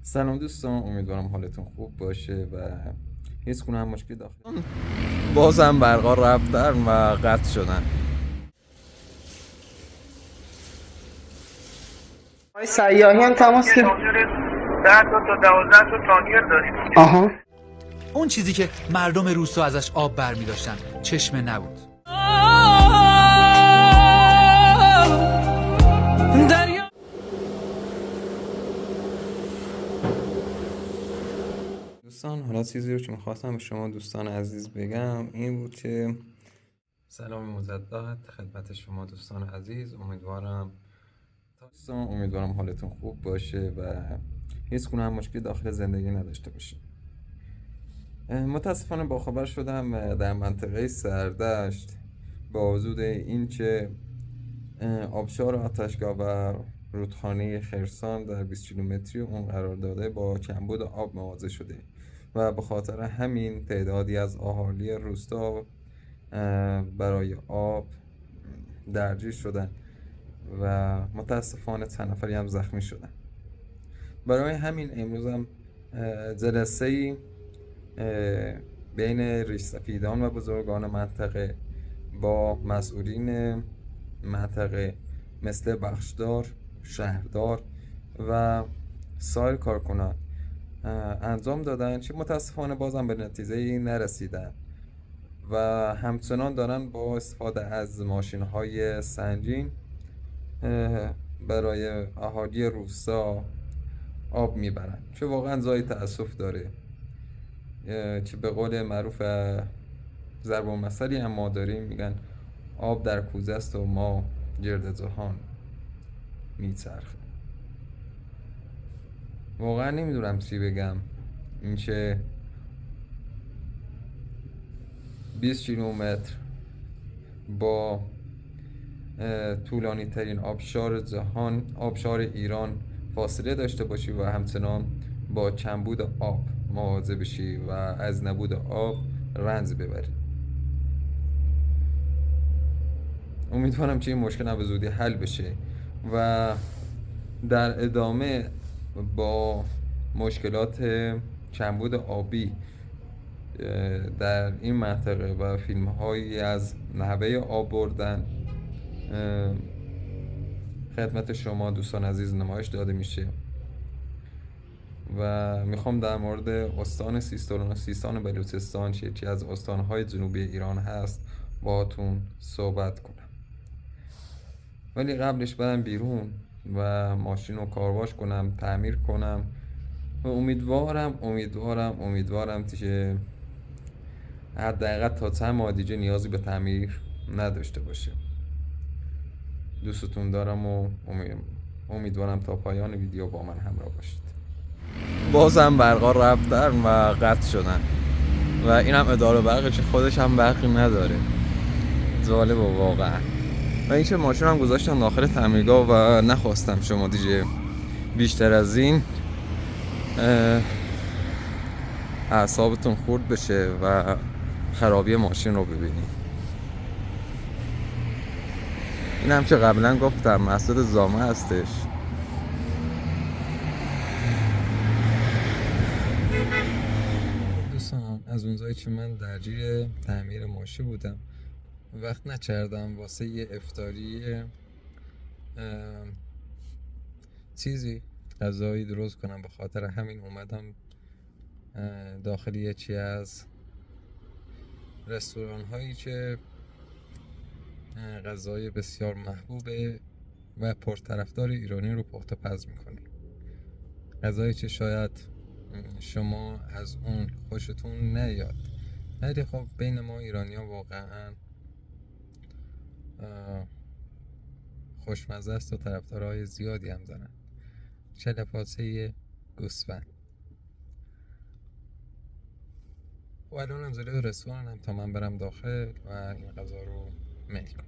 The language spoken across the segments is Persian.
سلام دوستان، امیدوارم حالتون خوب باشه و هیچ گونه هم مشکلی داخل بازم برقا رفتن و قطع شدن. سیاهی هم تماس که 10 تا 12 تا تانیر داریم. آها اون چیزی که مردم روستا ازش آب برمی داشتن چشمه نبود. دوستان، حالا چیزی رو که میخواستم به شما دوستان عزیز بگم این بود که سلام مجدد خدمت شما دوستان عزیز. امیدوارم حالتون خوب باشه و هیچ گونه هم مشکلی داخل زندگی نداشته باشید. متاسفانه باخبر شدم در منطقه سردشت با وجود این که آبشار آتشگاه و رودخانه خرسان در 20 کیلومتری اون قرار داده با کمبود آب مواجه شده و به خاطر همین تعدادی از اهالی روستا برای آب درگیر شدن و متاسفانه چند نفری هم زخمی شدن. برای همین امروز هم جلسه‌ای بین ریشسفیدان و بزرگان منطقه با مسئولین منطقه مثل بخشدار، شهردار و سایر کارکنان انجام دادن که متاسفانه بازم به نتیجه نرسیدن و همچنان دارن با استفاده از ماشین‌های سنگین برای اهالی روستا آب میبرن که واقعا جای تأسف داره که به قول معروف ضرب المثلی هم ما داریم، میگن آب در کوزه است و ما گرد جهان میچرخه. واقعا نمیدونم چی بگم. این که 20 کیلومتر با طولانی ترین آبشار جهان، آبشار ایران فاصله داشته باشی و همچنان با کمبود آب مواجه بشی و از نبود آب رنج ببری. امیدوارم که این مشکل هم به زودی حل بشه و در ادامه با مشکلات کمبود آبی در این منطقه و فیلم هایی از نحوه آب بردن خدمت شما دوستان عزیز نمایش داده میشه و میخوام در مورد استان سیستان و بلوچستان که یکی از استانهای جنوبی ایران هست باهاتون صحبت کنم. ولی قبلش برم بیرون و ماشین رو کارواش کنم، تعمیر کنم و امیدوارم که حداقل تا چند ماه دیگه نیازی به تعمیر نداشته باشه. دوستتون دارم و امیدوارم تا پایان ویدیو با من همراه باشید. بازم برقا رفتن و قطع شدن و اینم اداره برقی که خودش هم برقی نداره. جالب واقعا. و این که ماشین هم گذاشتم داخل تعمیرگاه و نخواستم شما دیگه بیشتر از این اعصابتون خورد بشه و خرابی ماشین رو ببینید. این هم که قبلا گفتم مسجد زامه هستش. دوستان، از اونجایی که من درگیر تعمیر ماشین بودم وقت نکردم واسه یه افطاری چیزی غذایی درست کنم، به خاطر همین اومدم داخل یکی از رستوران هایی که غذای بسیار محبوب و پرطرفدار ایرانی رو پخت و پز میکنه. غذایی که شاید شما از اون خوشتون نیاد، ولی خب بین ما ایرانی ها واقعا خوشمزه است و طرفدارای زیادی هم دارن. کله پاچه گوسفند. و الان هم جلوی رستورانم تا من برم داخل و این غذا رو میل کنم.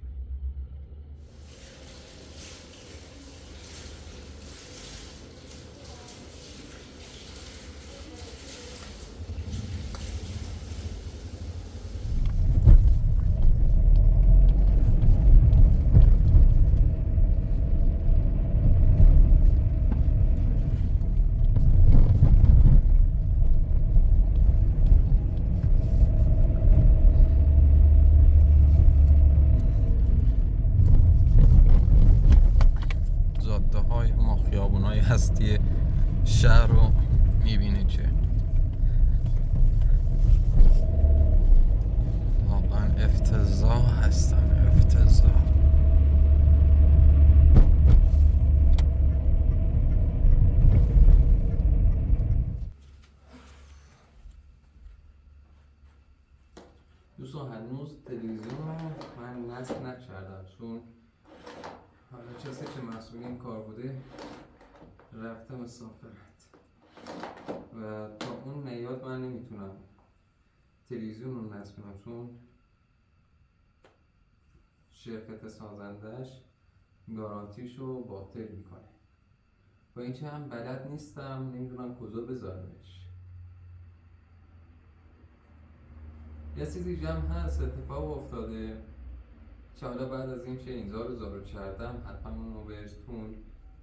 شهر رو میبینید که واقعا افتضاح هستن، افتضاح. دوستان هنوز تلویزیون رو من نصب نکردم، چون حالا کسی که مسئول این کار بوده رفته مسافرت و تا اون نیاد من نمیتونم تلویزیون رو نصب کنم، چون شرکت سازندش گارانتیشو باطل میکنه و اینکه هم بلد نیستم، نمیدونم کجا بذارمش. یه چیزی هم هست اتفاق افتاده که حالا بعد از این که این زارو کردم حتما اون رو بهتون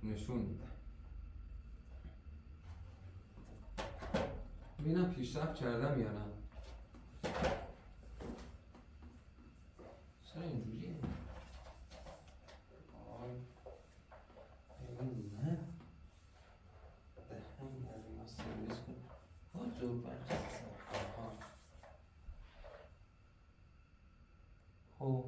نشون میدم. ببینم پیشرفت کردم یا نه. چرا اینجوریه؟ نه دهنم از این ها سرویس کن جور برد هو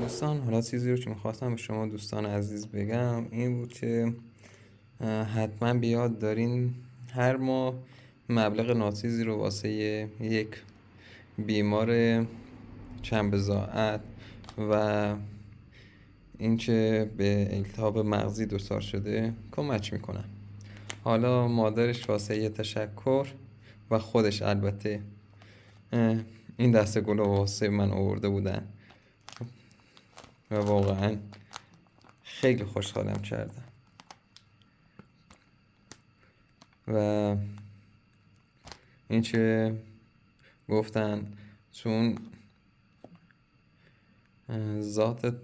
دوستان، حالا چیزی رو که میخواستم به شما دوستان عزیز بگم این بود که حتما بیاد دارین هر ماه مبلغ ناچیزی رو واسه یک بیمار چند بضاعت و اینکه به التهاب مغزی دچار شده کمک میکنن. حالا مادرش واسه یه تشکر و خودش البته این دسته گل واسه من آورده بودن و واقعا خیلی خوشحالم کردم و این که گفتن چون ذاتت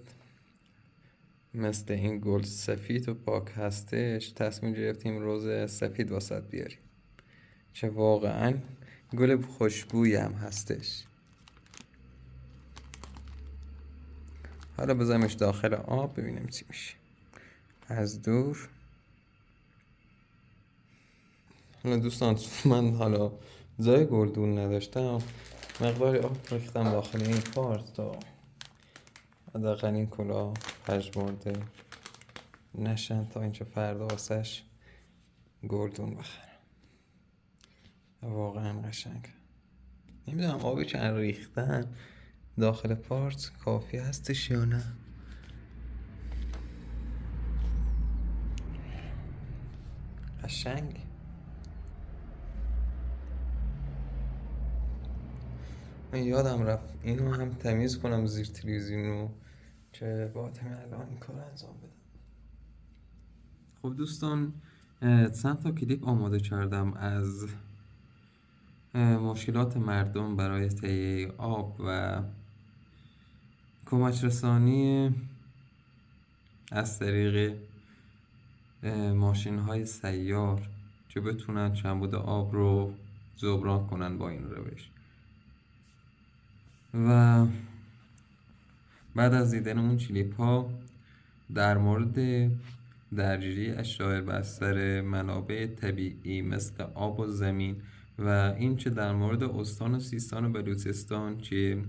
مثل این گل سفید و پاک هستش، تصمیم گرفتیم روز سفید واسط بیاریم که واقعا گل خوشبویی هم هستش. حالا بذارمش داخل آب ببینیم چی میشه از دور. حالا دوستان من حالا جای گلدون نداشتم، مقداری آب ریختم داخل این پارت تا حداقل این کلاه پژمرده نشن تا اینکه فردا واسش گلدون بخرم. واقعا قشنگ. نمیدونم آبی که ریختن داخل پارت کافی هستش یا نه. قشنگ. من یادم رفت اینو هم تمیز کنم زیر تلویزیونو که با الان این کار انجام بدم. خب دوستان چند تا کلیپ آماده کردم از مشکلات مردم برای تهیه آب و کمک رسانی از طریق ماشین های سیار که بتونن کمبود آب رو جبران کنن با این روش. و بعد از دیدن اون کلیپ ها در مورد درگیری اشیاء بستر منابع طبیعی مثل آب و زمین و این که در مورد استان و سیستان و بلوچستان که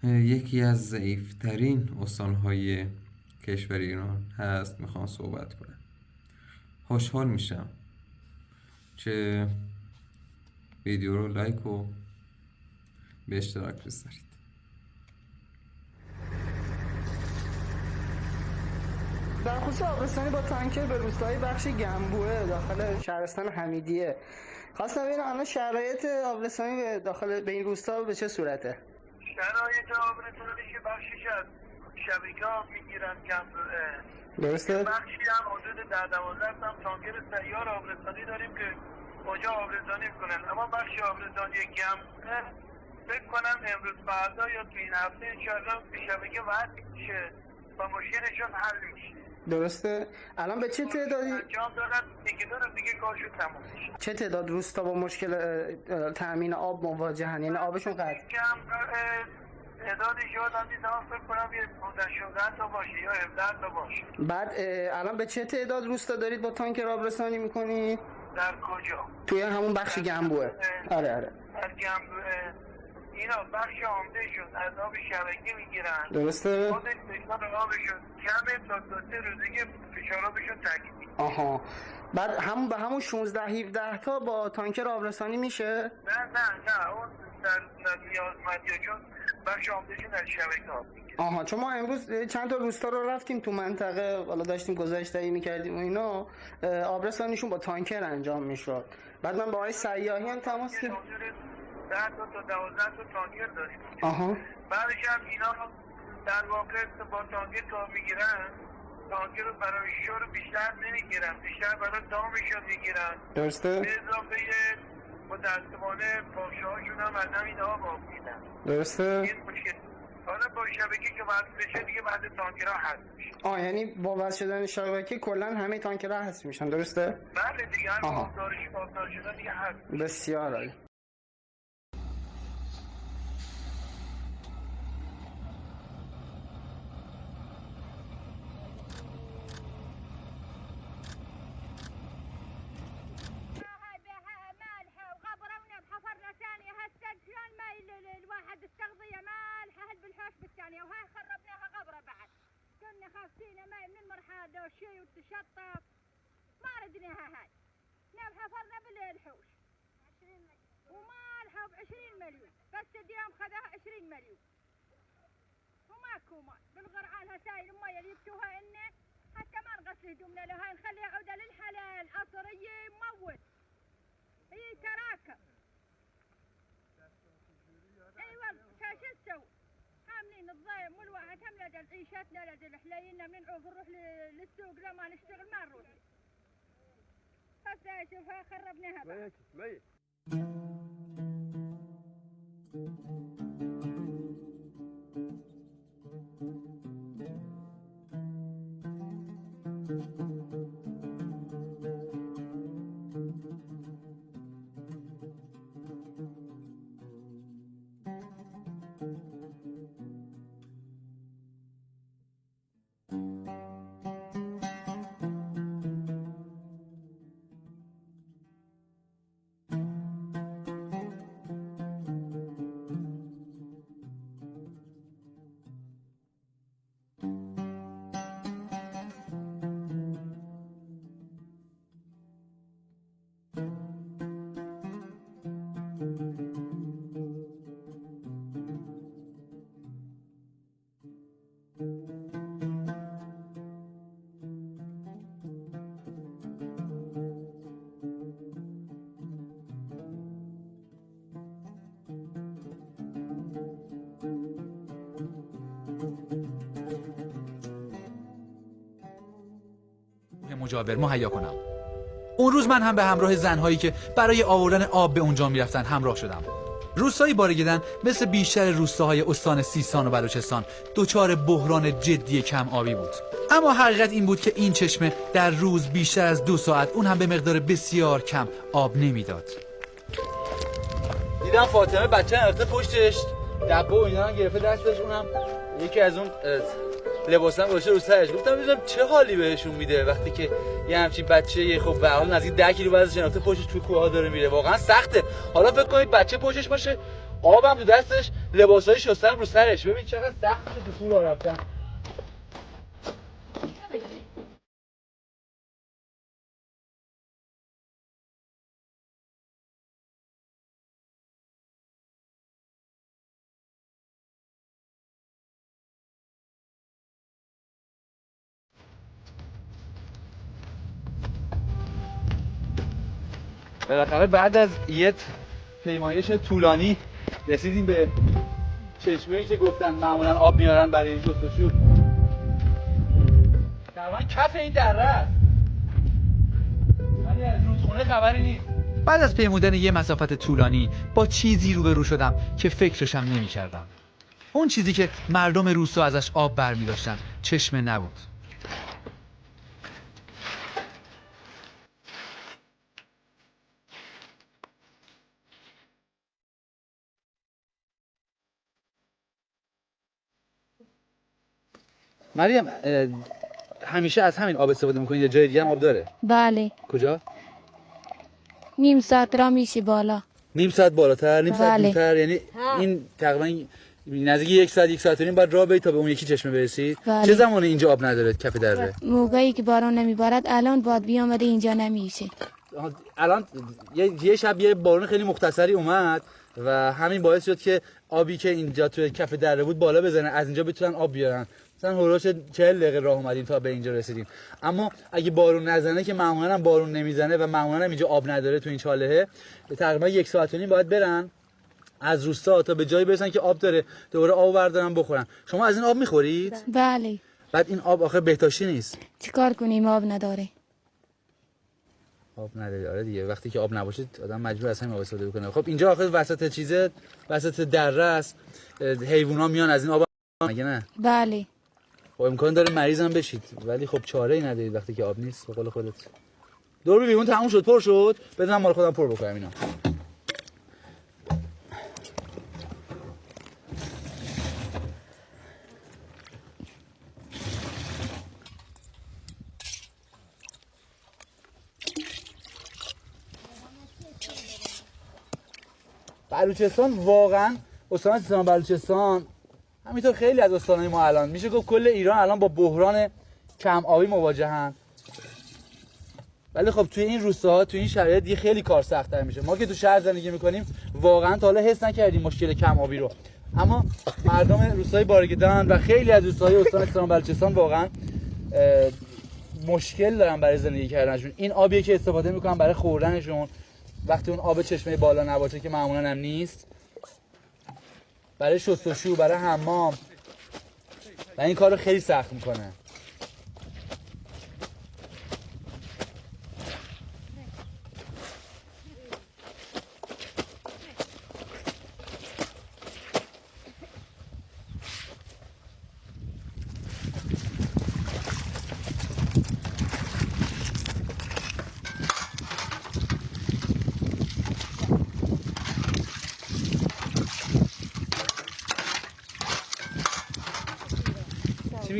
یکی از ضعیفترین استانهای کشور ایران هست میخوام صحبت کنم. خوشحال میشم که ویدیو رو لایک و به اشتراک بذارید. در خصوص آبرسانی با تانکر به روستای بخش گنبوه داخل شهرستان حمیدیه، خواستم ببینم الان شرایط آبرسانی به داخل به این روستا به چه صورته؟ شرایط آبرسانی که بخشش از شبکه ها میگیرن گنبوه، درسته؟ بخشی هم حدود 10-12 هم تانکر سیار آبرسانی داریم که اونجا آبرسانی میکنن، اما بخش آبرسانی گنبوه فکر کنم امروز فردا یا تو این هفته انشاءالله به شبکه وصل میشه و مشکلشون حل میشه. درسته؟ الان به چه تعدادی انجام دادن دیگه کارشون تموم میشه. چه تعداد روستا با مشکل تأمین آب مواجهن؟ یعنی آبشون قطع؟ تعدادی شدن دیدم فکر کنم یه 15 تا باشه یا 17 تا باشه. بعد الان به چه تعداد روستا دارید با تانکر آبرسانی میکنید؟ در کجا؟ توی همون بخش گنبوه. آره. در گنبوه اینا بخش عمده شد از آب شبکه میگیرن. درسته؟ خودش فشار آبشون کمه تا 2-3 روزگی فشار آبشون تکمیل. آها. بعد به همون 16-17 تا با تانکر آبرسانی میشه؟ نه اون در نیازمندیه چون بخش عمدهشون از شبکه آب میگیره. آها، چون ما امروز چند تا روستا رو رفتیم تو منطقه، حالا داشتیم گزارش‌دهی میکردیم و اینا، آبرسانیشون با تانکر انجام میشد. بعد من با آقای سیاحی هم تماس گرفتم. 10 تا 12 تا تانکر داریم. آها. بعدش هم اینا در واقع با تانکر کار میگیرن، تانکر رو برای شور بیشتر نمیگیرن، بیشتر برای دامشون میگیرن. درسته؟ به اضافه متاسفانه باشه هاشون هم از همین آب میدن. درسته؟ این مشکل. حالا با شبکه که وصل بشه دیگه بعد تانکرها حذف میشه. یعنی با وصل شدن شبکه کلا همه تانکرها حذف میشن، درسته؟ بله دیگه هم آبدار شدن دیگه حذف. بسیار عالی. الواحد التغذية مالحة بالحوش بالثانية وهاي خربناها قبرة بعد. كنا خافتين ماي من المرحاضة وشي وتشطف ما ردناها هاي. نام حفرنا بالحوش 20 مليون ومالحة ب20 مليون بس اليوم خذاها 20 مليون وماكو مال بالغرعان هسايل المية اللي يبتوها إنه حتى ما نغسل هدومنا لو هاي نخليها عودة للحلال عصرية يموت هي تراكم. ايوه شو تسوي؟ عاملين الضيم والواحد هم لدى عيشتنا لدى الحلاينا من نعوف نروح للسوق لما نشتغل ما نروح. هسه شوفها خربناها بعد. مجاور مهیا کنم. اون روز من هم به همراه زنهایی که برای آوردن آب به اونجا میرفتن همراه شدم. روستای بارگدن مثل بیشتر روستاهای استان سیستان و بلوچستان دچار بحران جدی کم آبی بود. اما حقیقت این بود که این چشمه در روز بیشتر از 2 ساعت اون هم به مقدار بسیار کم آب نمیداد. دیدم فاطمه بچه انداخته پشتش، دبه و اینا هم گرفته دستش، اونم یکی از اون لباسا هم گذاشته رو سرش. گفتم ببینم چه حالی بهشون میده وقتی که یه همچین بچه خب به حال نزدیک 10 کیلو وزنش انداخته پشتش تو کوه داره میره. واقعا سخته. حالا فکر کنید بچه پشتش باشه، آبم تو دستش، لباسای شستن رو سرش. ببین چقدر سخته تو کوه راه رفتن. بالاخره بعد از یه پیمایش طولانی رسیدیم به چشمه‌ای که گفتن معمولا آب میارن برای این جستجو. تقریبا کف این دره است. ولی از رودخونه خبری نیست. بعد از پیمودن یه مسافت طولانی با چیزی روبرو شدم که فکرشم نمی‌کردم. اون چیزی که مردم روستا ازش آب برمی‌داشتن چشمه نبود. مریم همیشه از همین آب استفاده می‌کنید یا جای دیگه هم آب داره؟ بله. کجا؟ نیم ساعت را میشه بالا. نیم ساعت بالاتر، نیم ساعت بله. دیرتر، یعنی این تقریبا نزدیک 1 ساعت و نیم بعد راه برید تا به اون یکی چشمه برسید. بله. چه زمانی اینجا آب نداره کف دره؟ موقعی که باران نمیبارد الان باد بیامده اینجا نمیشه. الان یه شب یه بارون خیلی مختصری اومد و همین باعث شد که آبی که اینجا توی کف دره بود بالا بزنه، از اینجا بتونن آب بیارن. مثلا هولوش 40 دقیقه راه اومدیم تا به اینجا رسیدیم. اما اگه بارون نزنه که معمولا هم بارون نمیزنه و معمولا هم اینجا آب نداره تو این چالهه، تقریبا 1 ساعت و نیم باید برن از روستا تا به جایی برسن که آب داره، دوباره آب بردارن بخورن. شما از این آب میخورید؟ بله. بعد این آب آخه بهداشتی نیست. چیکار کنیم آب نداره؟ آب نداره. آره دیگه، وقتی که آب نباشه آدم مجبور از همین آب استفاده بکنه. خب اینجا آخه وسط چیزه، وسط دره است، حیوونا میان از این آب مگه نه؟ بله. خب امکان داره مریض هم بشید، ولی خب چاره ای ندارید وقتی که آب نیست. به قول خودت دور بیرون تموم شد، پر شد، بذارم مال خودم پر بکنم اینا. بلوچستان واقعا استان سیستان بلوچستان همینطور خیلی از استانهای ما الان میشه گفت کل ایران الان با بحران کم آبی مواجهن. ولی خب توی این روستاها توی این شرایط دیگه خیلی کار سخت‌تر میشه. ما که تو شهر زندگی میکنیم واقعا تا حالا حس نکردیم مشکل کم آبی رو، اما مردم روستای بارگدان و خیلی از روستاهای استان سیستان بلوچستان واقعا مشکل دارن برای زندگی کردنشون. این آبیه که استفاده میکنن برای خوردنشون وقتی اون آب چشمه بالا نباشه که معمولا هم نیست، برای شستشو، برای حمام، و این کار رو خیلی سخت میکنه.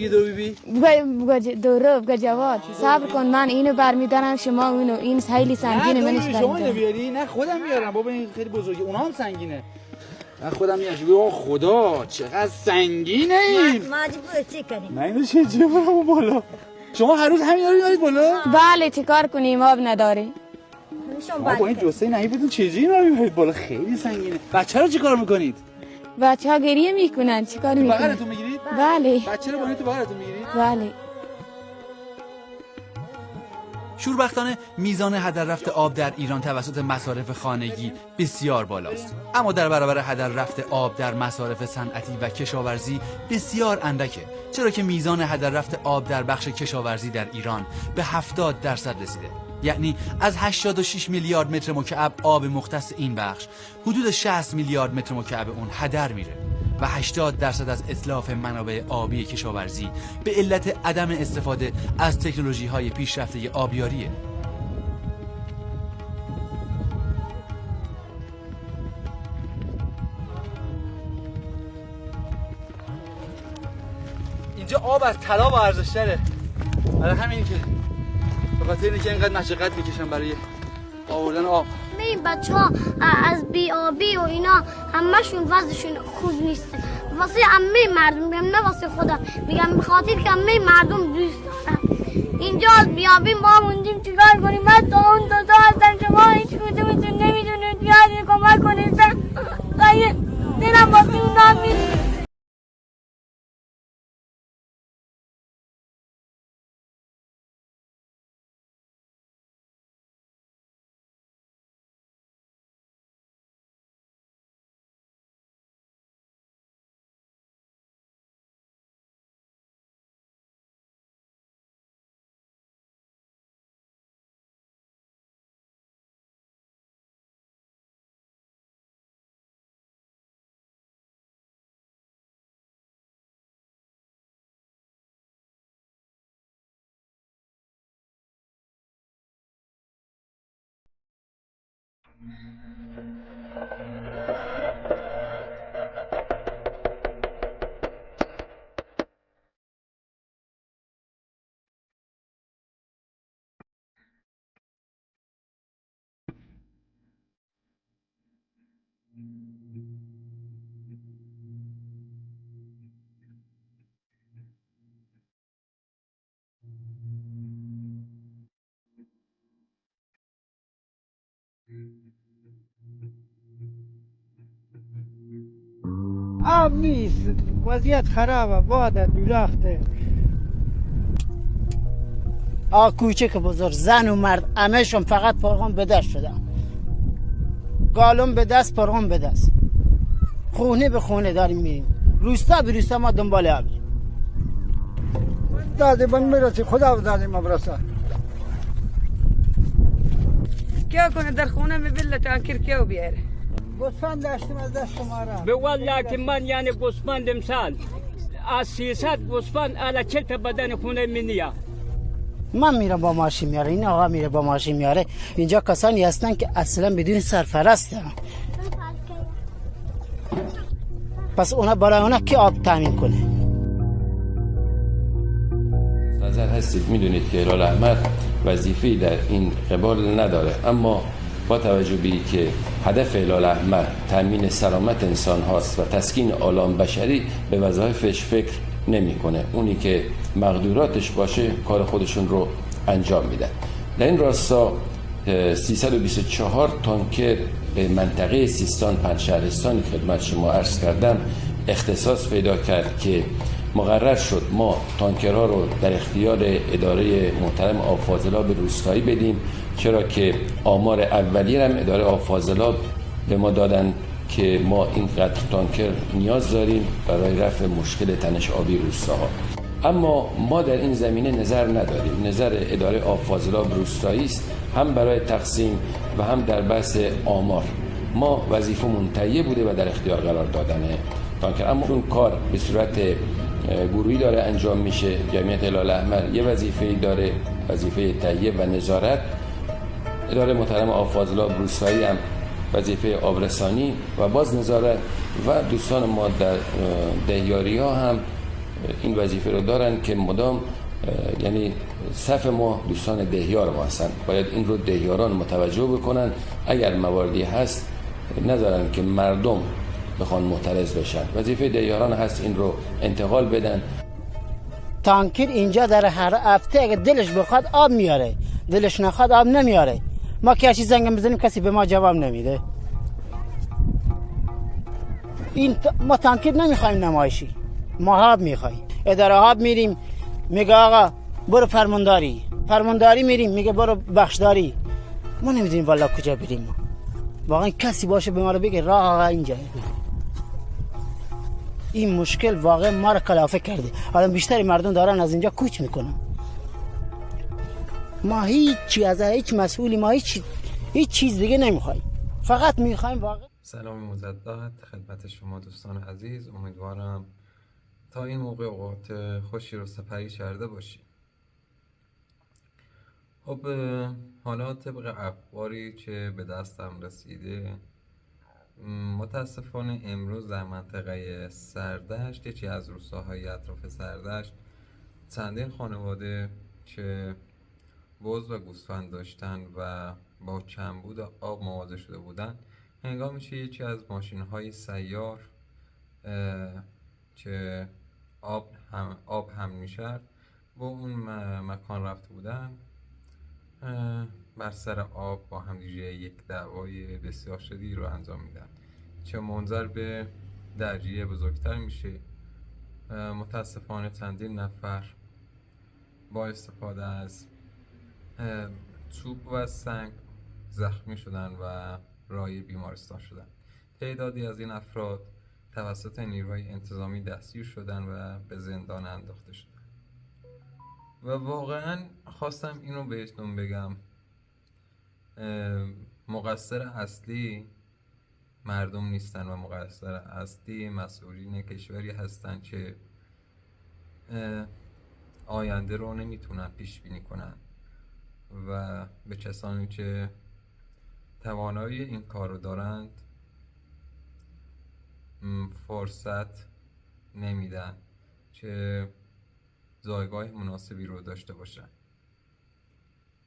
میگی دو بیبی؟ دوره بگه جواد صبر کن، من اینو برمیدارم، شما اونو. این خیلی سنگینه، منش شما اینو برمیدارم. بیاری؟ نه خودم میارم بابا، این خیلی بزرگه، اونا هم سنگینه. من خودم میارم. اوه خدا چقدر سنگینه این. مجبور چی کنیم؟ من اینو چه جبرم بالا. شما هر روز همین رو میارید بالا؟ بله چیکار کنیم، آب نداری. ما با این جسه نهی بودون چجوری اینا رو میارید بالا؟ خیلی سنگینه. بچه رو چیکار میکنید؟ بچه ها گریه میکنن، چیکار میکنن؟ بغلتون میگیرید؟ بله بچه رو با تو بغلتون میگیرید؟ بله. شوربختانه میزان هدر رفت آب در ایران توسط مصارف خانگی بسیار بالاست، اما در برابر هدر رفت آب در مصارف صنعتی و کشاورزی بسیار اندکه، چرا که میزان هدر رفت آب در بخش کشاورزی در ایران به 70% رسیده. یعنی از 86 میلیارد متر مکعب آب مختص این بخش، حدود 60 میلیارد متر مکعب اون هدر میره و 80% از اتلاف منابع آبی کشاورزی به علت عدم استفاده از تکنولوژی‌های پیشرفته آبیاریه. اینجا آب از طلا و ارزش‌تره. برای همین که به خاطر اینکه اینقدر مشقت میکشن برای آوردن آب. این بچه ها از بی آبی و اینا همشون وضعشون خوب نیست. واسه همه مردم میگم، نه واسه خودم میگم، به خاطر که همه مردم دوست دارم. اینجا از بی آبی ما موندیم، چیکار کنیم؟ من تا اون دوتا هستم، شما هیچ کدومتون نمیدونید یادی کمک کنید. دلم واسه اونا میره. آب نیست، وضعیت خرابه، باده دولخته. کوچک بزرگ، زن و مرد همهشون فقط پرغم به دست شدن. گالون به دست، پرغم به دست. خونه به خونه داریم میریم، روستا به روستا ما دنبال آبیم. داده بند میرسی، خدا داده ما برسه. کیا کنه در خونه میبله تانکر کیو بیاره؟ گوسفند داشتیم از دست ما را. به والله که من یعنی گوسفند امسال از 300 گوسفند الا 40 تا بدن خونه منیا. من میرم با ماشین میاره، این آقا میره با ماشین میاره. اینجا کسانی هستن که اصلا بدون سرپرسته، پس اونا برای اونا کی آب تامین کنه؟ نظر هستید میدونید که هلال احمر وظیفه‌ای در این قبال نداره، اما با توجه به که هدف هلال احمر تامین سلامت انسان هاست و تسکین آلام بشری، به وظایفش فکر نمیکنه. اونی که مقدوراتش باشه کار خودشون رو انجام میدن. در این راستا 324 تانکر به منطقه سیستان 5 شهرستانی که خدمت شما عرض کردم اختصاص پیدا کرد که مقرر شد ما تانکرها رو در اختیار اداره محترم آب فاضلاب روستایی بدیم، چرا که آمار اولیه هم اداره آب فاضلاب به ما دادن که ما اینقدر تانکر نیاز داریم برای رفع مشکل تنش آبی روستاها. اما ما در این زمینه نظر نداریم. نظر اداره آب فاضلاب روستایی است، هم برای تقسیم و هم در بحث آمار. ما وظیفمون تهیه بوده و در اختیار قرار دادن تانکر، اما اون کار به صورت گروهی داره انجام میشه. جمعیت هلال احمر یه وظیفه‌ای داره، وظیفه تهیه و نظارت. اداره محترم آب فاضلاب روستایی هم وظیفه آبرسانی و باز نظارت، و دوستان ما در دهیاری ها هم این وظیفه رو دارن که مدام یعنی صف ما دوستان دهیار ما هستن، باید این رو دهیاران متوجه بکنن، اگر مواردی هست نذارن که مردم بخوان معترض بشن. وظیفه دهیاران هست این رو انتقال بدن. تانکر اینجا در هر هفته اگه دلش بخواد آب میاره، دلش نخواد آب نمیاره. ما که هرچی زنگ بزنیم کسی به ما جواب نمیده. ما تانکر نمیخوایم نمایشی، ما آب میخوایم. اداره آب میریم میگه آقا برو فرمانداری میریم میگه برو بخشداری. ما نمیدونیم والا کجا بریم. ما واقعا کسی باشه به ما رو بگه راه آقا اینجا. این مشکل واقعا ما رو کلافه کرده. حالا بیشتری مردم دارن از اینجا کوچ میکنن. ما هیچی از هیچ مسئولی، ما هیچ چیز دیگه نمیخوایم، فقط میخوایم واقعا. سلام مجدد خدمت شما دوستان عزیز. امیدوارم تا این موقع اوقات خوشی رو سپری کرده باشی. خب حالا طبق اخباری که به دستم رسیده، متاسفانه امروز در منطقه سردشت، یکی از روستاهای اطراف سردشت، چندین خانواده که بز و گوسفند داشتن و با کمبود آب مواجه شده بودند، هنگامی که یکی از ماشین‌های سیار که آب هم می‌شد با اون مکان رفته بودن، بر سر آب با هم دیگه یک دعوای بسیار شدید رو انجام میدن که منجر به درگیری بزرگتر میشه. متاسفانه چندین نفر با استفاده از چوب و سنگ زخمی شدن و راهی بیمارستان شدن. تعدادی از این افراد توسط نیروهای انتظامی دستگیر شدن و به زندان انداخته شدن. و واقعا خواستم اینو بهتون بگم، مقصر اصلی مردم نیستن و مقصر اصلی مسئولین کشوری هستن که آینده رو نمیتونن پیش بینی کنن و به کسانی که توانایی این کار رو دارند فرصت نمیدن که جایگاه مناسبی رو داشته باشن.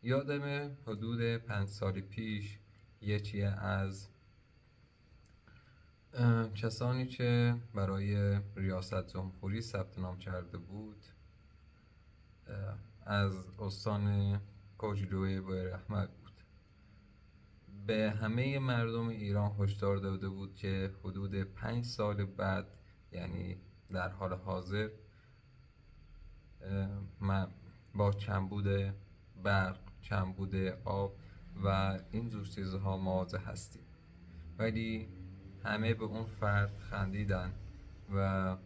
یادم حدود 5 سال پیش یکی از کسانی که برای ریاست جمهوری ثبت نام کرده بود از استان کوچلوی بویراحمد بود. به همه مردم ایران هشدار داده بود که حدود 5 سال بعد، یعنی در حال حاضر، با کمبود برق، کمبود آب و این جور چیزها مواجه هستیم. ولی همه به اون فرد خندیدن و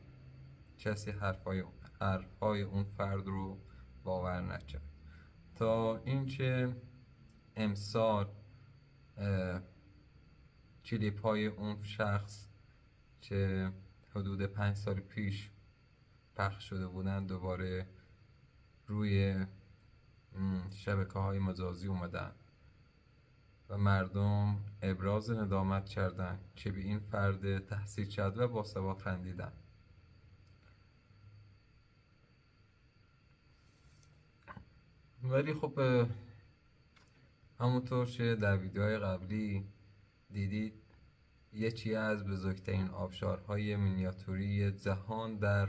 کسی حرفای اون فرد رو باور نکرد، تا اینکه امسال کلیپ های اون شخص که حدود 5 سال پیش پخش شده بودن دوباره روی شبکه‌های مجازی اومدن و مردم ابراز ندامت کردن که به این فرد تحصیل شد و باثبات خندیدن. ولی خب همونطور که در ویدیوهای قبلی دیدید، یکی از بزرگترین آبشارهای مینیاتوری جهان در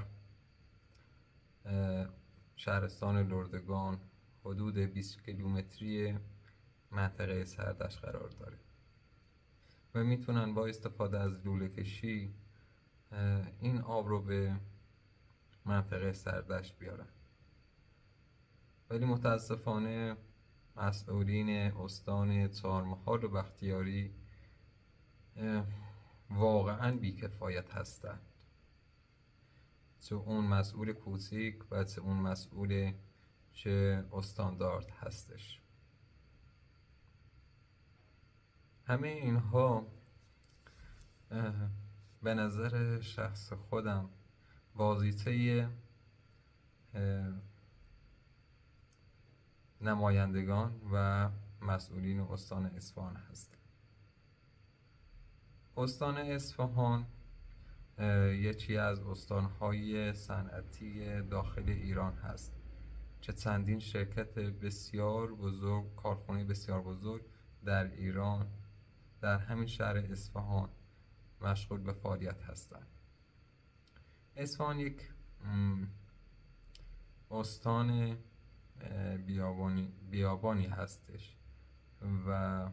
شهرستان لردگان حدود 20 کیلومتری منطقه سردشت قرار داره و میتونن با استفاده از لوله کشی این آب رو به منطقه سردشت بیارن. ولی متاسفانه مسئولین استان چهارمحال و بختیاری واقعا بیکفایت هستند، چه اون مسئول کوچیک و چه اون مسئول که استاندارد هستش. همه اینها به نظر شخص خودم وظیفه نمایندگان و مسئولین استان اصفهان هست. استان اصفهان یکی از استانهای صنعتی داخل ایران هست که چندین شرکت بسیار بزرگ، کارخانه بسیار بزرگ در ایران، در همین شهر اصفهان مشغول به فعالیت هستند. اصفهان یک استان بیابانی هستش و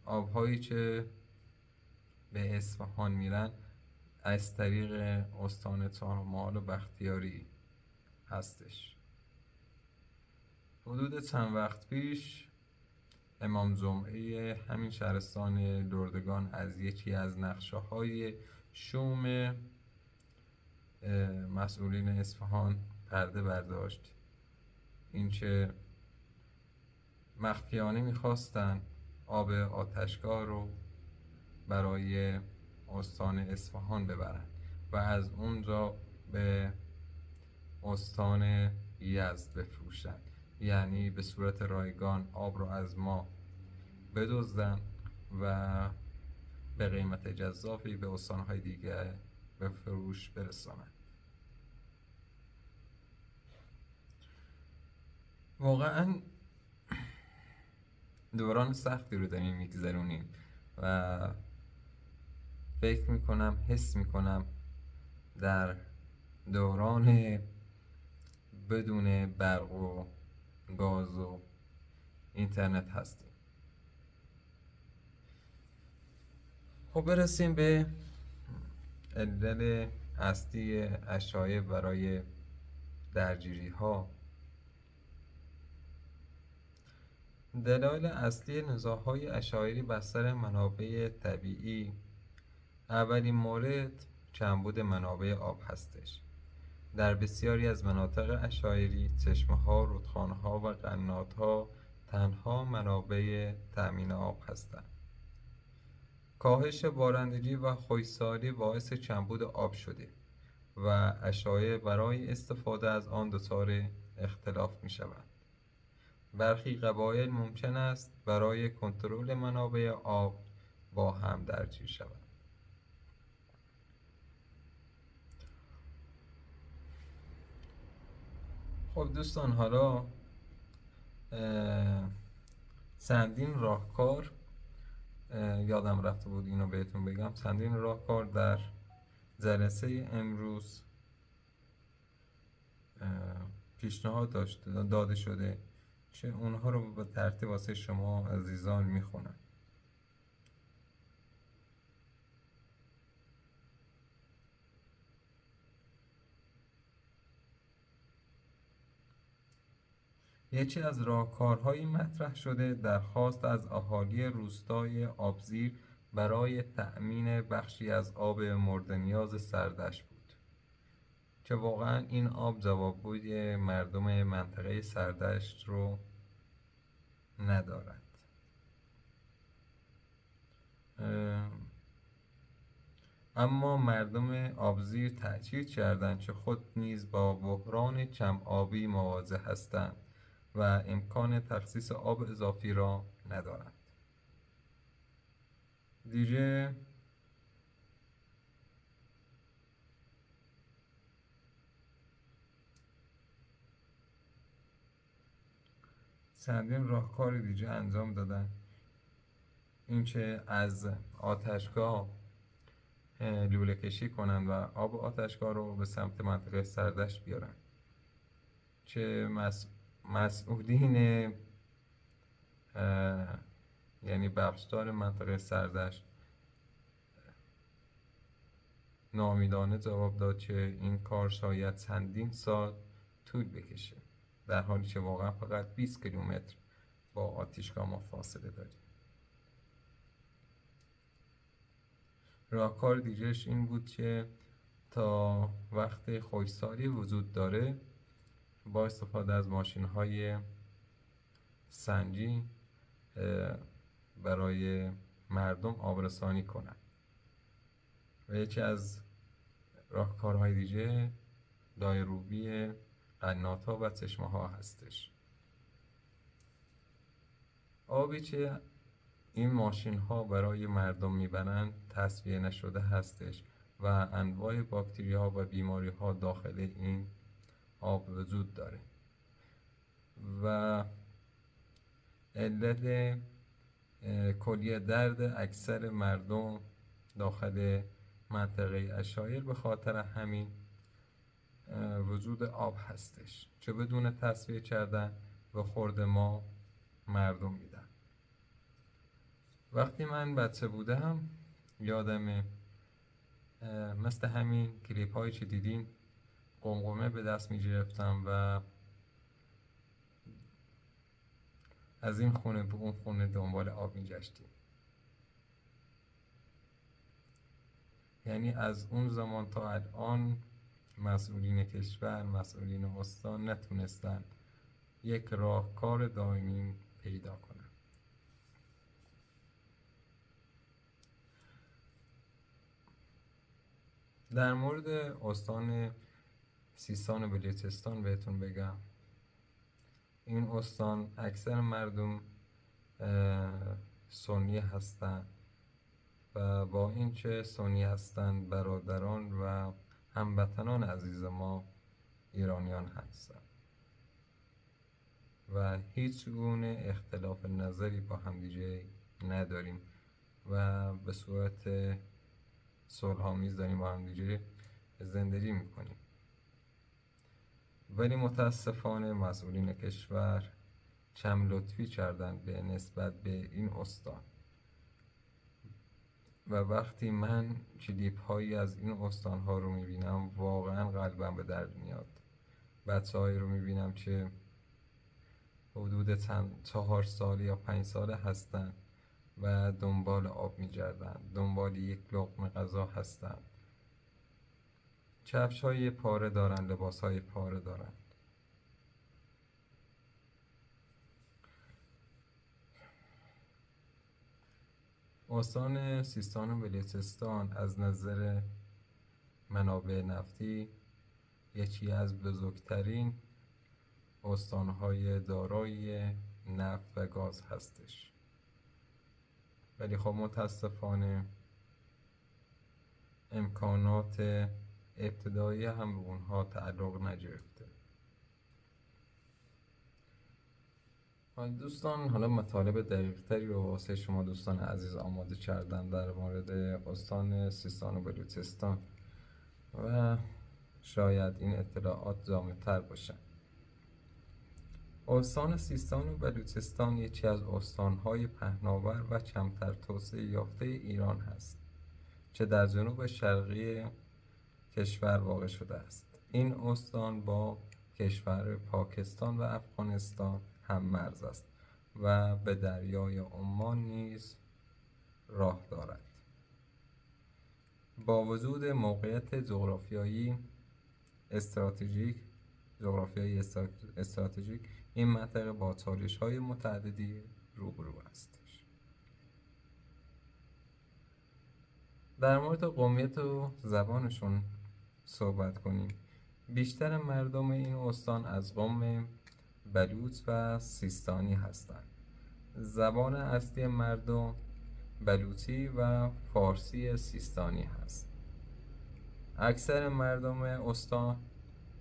آبهایی که به اصفهان میرن از طریق استان تارمال و بختیاری هستش. حدود چند وقت پیش امام جمعه همین شهرستان لردگان از یکی از نقشه های شوم مسئولین اصفهان پرده برداشت، اینکه مخفیانه میخواستن آب آتشگاه رو برای استان اصفهان ببرن و از اونجا به استان یزد بفروشن، یعنی به صورت رایگان آب رو از ما بدزدن و به قیمت جذابی به استانهای دیگه به فروش برسانن. واقعا دوران سختی رو داریم میگذرونیم و فکر میکنم، حس میکنم در دوران بدون برق و گاز و اینترنت هستیم. خب برسیم به علل اصلی اشایع برای درگیری ها. دلایل اصلی نزاع‌های اشاعری بستر منابع طبیعی. اولین مورد کمبود منابع آب هستش. در بسیاری از مناطق اشاعری چشمه‌ها، رودخانه‌ها و قنات‌ها تنها منابع تأمین آب هستند. کاهش بارندگی و خشکسالی باعث کمبود آب شده و اشاعره برای استفاده از آن دچار اختلاف می‌شوند. برخی قبایل ممکن است برای کنترل منابع آب با هم درگیر شوند. خب دوستان، حالا چندین راهکار یادم رفته بود اینو بهتون بگم. چندین راهکار در جلسه امروز پیشنهاد داده شده که اونها رو به ترتیب واسه شما عزیزان میخونم. یکی از راهکارهای مطرح شده درخواست از اهالی روستای آبزیر برای تأمین بخشی از آب مورد نیاز سردشت بود که واقعا این آب جوابگوی مردم منطقه سردشت رو ندارد. اما مردم آبزیر تأکید کردند که خود نیز با بحران کم آبی مواجه هستند و امکان تخصیص آب اضافی را ندارند. دیگه چندین راهکار دیگه انجام دادن، اینکه از آتشگاه لوله کشی کنن و آب آتشگاه رو به سمت منطقه سردشت بیارن که مسئولین یعنی بخشدار منطقه سردشت ناامیدانه جواب داد که این کار شاید چندین سال طول بکشه، در حالی که واقعا فقط 20 کیلومتر با آتشگاه ما فاصله داریم. راهکار دیگهش این بود که تا وقت خشکسالی وجود داره با استفاده از ماشین‌های سنجی برای مردم آبرسانی کنند. و یکی از راهکارهای دیگه دایروبی قنات‌ها و چشمه‌ها هستش. آبی که این ماشین ها برای مردم میبرند تصفیه نشده هستش و انواع باکتری ها و بیماری ها داخل این آب وجود داره و علت کلیه درد اکثر مردم داخل منطقه اشایر به خاطر همین وجود آب هستش، چه بدون تصفیه کردن و خورد ما مردم میدن. وقتی من بچه بودم یادمه مثل همین کلیپ هایی که دیدین قمقمه به دست می گرفتم و از این خونه به اون خونه دنبال آب می گشتیم. یعنی از اون زمان تا الان مسئولین کشور، مسئولین استان نتونستن یک راهکار دائمی پیدا کنن. در مورد استان سیستان و بلوچستان بهتون بگم، این استان اکثر مردم سنی هستند و با اینکه سنی هستند برادران و هموطنان عزیز ما ایرانیان هستند و هیچ گونه اختلاف نظری با همدیگه نداریم و به صورت صلح‌آمیز داریم با همدیگه زندگی میکنیم. ولی متاسفانه مسئولین کشور کم لطفی کردن به نسبت به این استان و وقتی من کلیپ هایی از این استان ها رو میبینم واقعا قلبم به درد میاد. بچه هایی رو میبینم که حدود 4 ساله یا 5 ساله هستن و دنبال آب میگردن، دنبال یک لقمه غذا هستن، کفش های پاره دارن، لباس های پاره دارن. استان سیستان و بلوچستان از نظر منابع نفتی یکی از بزرگترین استانهای دارای نفت و گاز هستش، ولی خب متاسفانه امکانات ابتدایی هم به اونها تعلق نگرفته. دوستان حالا مطالب دقیق‌تری رو واسه شما دوستان عزیز آماده کردم در مورد استان سیستان و بلوچستان و شاید این اطلاعات جامع‌تر باشن. استان سیستان و بلوچستان یکی از استان‌های پهناور و کمتر توسعه یافته ایران هست که در جنوب شرقی کشور واقع شده است. این استان با کشور پاکستان و افغانستان هم مرز است و به دریای عمان نیز راه دارد. با وجود موقعیت جغرافیایی استراتژیک این منطقه با چالش‌های متعددی روبرو استش. در مورد قومیت و زبانشون صحبت کنیم. بیشتر مردم این استان از قوم بلوچ و سیستانی هستند. زبان اصلی مردم بلوچی و فارسی سیستانی هست. اکثر مردم استان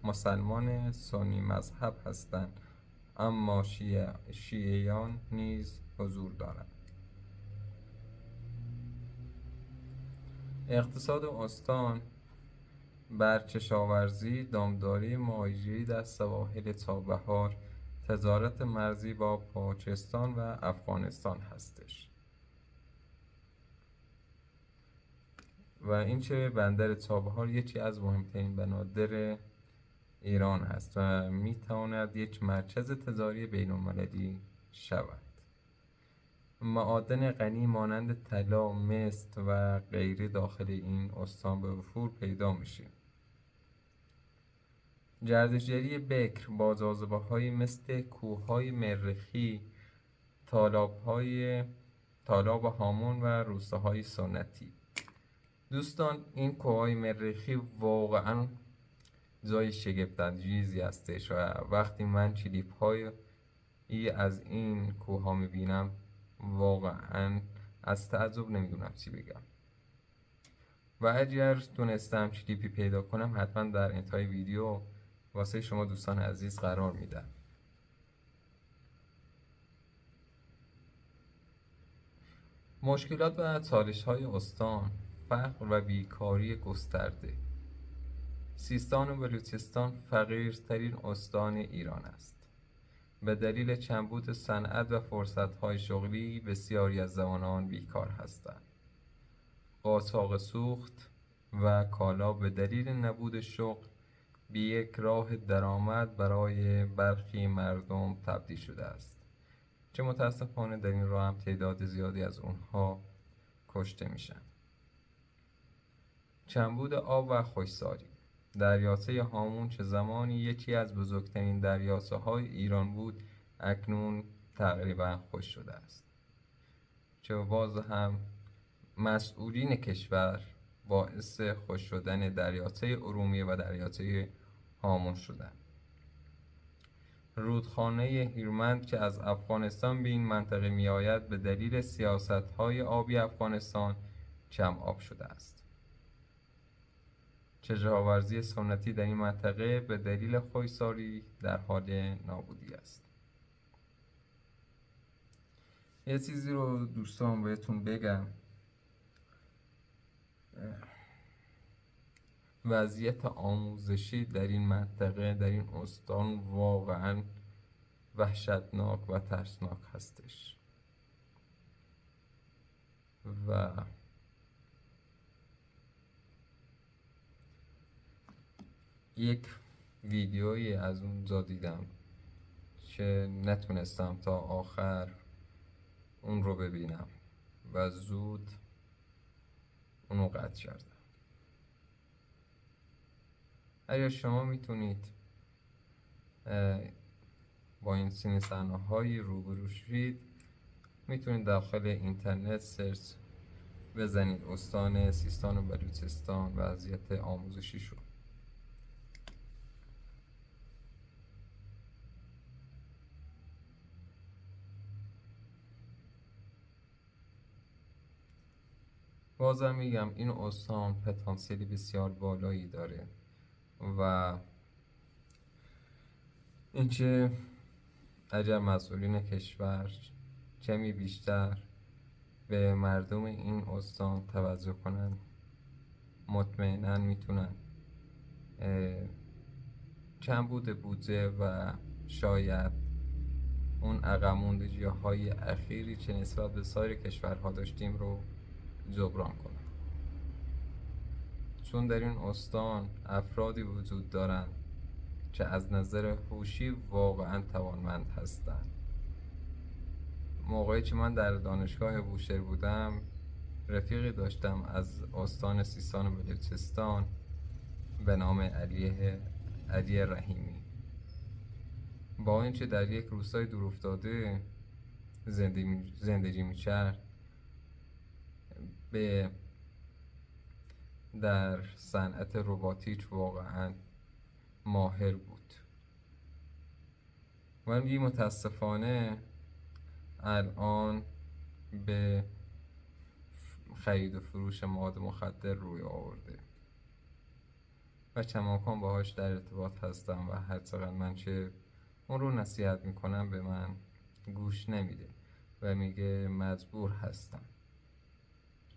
مسلمان سنی مذهب هستند، اما شیعیان نیز حضور دارند. اقتصاد استان بر کشاورزی، دامداری، ماهیگیری در سواحل چابهار، تجارت مرزی با پاکستان و افغانستان هستش و این چه بندر چابهار یکی از مهمترین بنادر ایران هست و میتواند یک مرکز تجاری بین المللی شود. معادن غنی مانند طلا، مس و غیره داخل این استان به وفور پیدا میشه. گردشگری بکر با جاذبه‌هایی مثل کوههای مرخی، تالاب هامون و روستاهای سنتی. دوستان این کوههای مرخی واقعا جای شگفت‌انگیزی هستش و وقتی من کلیپ های از این کوه ها میبینم واقعا از تعجب نمیدونم چی بگم. و اگر تونستم کلیپی پیدا کنم حتما در انتهای ویدیو واسه شما دوستان عزیز قرار میدم. مشکلات و چالش‌های استان: فقر و بیکاری گسترده. سیستان و بلوچستان فقیرترین استان ایران است. به دلیل کمبود صنعت و فرصت‌های شغلی بسیاری از جوانان بیکار هستند. قاچاق سوخت و کالا به دلیل نبود شغل به یک راه درآمد برای برخی مردم تبدیل شده است که متاسفانه در این راه هم تعداد زیادی از اونها کشته میشن. کمبود آب و خشکسالی. دریاچه هامون که زمانی یکی از بزرگترین دریاچه‌های ایران بود اکنون تقریبا خشک شده است که باز هم مسئولین کشور باعث خشک شدن دریاچه ارومیه و دریاچه هامون شدند. رودخانه هیرمند که از افغانستان به این منطقه می آید به دلیل سیاست‌های آبی افغانستان کم آب شده است. کشاورزی سنتی در این منطقه به دلیل خشکسالی در حال نابودی است. یه چیزی رو دوستان بهتون بگم، وضعیت آموزشی در این منطقه، در این استان واقعا وحشتناک و ترسناک هستش و یک ویدیویی از اونجا دیدم که نتونستم تا آخر اون رو ببینم و زود اونو قطع کردم. اگر شما میتونید با این سین صحنه‌های روبرو شید، میتونید داخل اینترنت سرچ بزنید استان سیستان و بلوچستان وضعیت آموزشی شو. بازم میگم این استان پتانسیلی بسیار بالایی داره و اینکه اگر مسئولین کشور کمی بیشتر به مردم این استان توجه کنن، مطمئناً میتونن کمبود بودجه و شاید اون عقب ماندگی‌های اخیری که نسبت به سایر کشورها داشتیم رو جبران کنن. چون در این استان افرادی وجود دارن که از نظر هوشی واقعا توانمند هستند. موقعی که من در دانشگاه بوشهر بودم رفیقی داشتم از استان سیستان و بلوچستان به نام علی رحیمی. با اینکه در یک روستای دورافتاده زندگی می‌کرد، در صنعت رباتیک واقعا ماهر بود. ولی متاسفانه الان به خرید و فروش مواد مخدر روی آورده و کماکان باهاش در ارتباط هستم و هر چقدر من چه اون رو نصیحت میکنم به من گوش نمیده و میگه مجبور هستم،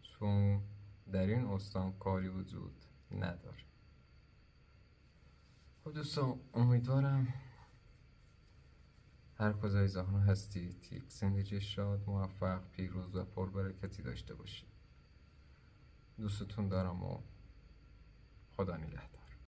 چون در این استان کاری وجود نداره. خب دوستان، امیدوارم هر کجای جهان هستید یک زندگی شاد، موفق، پیروز و پربرکتی داشته باشید. دوستتون دارم و خدا نگهدار.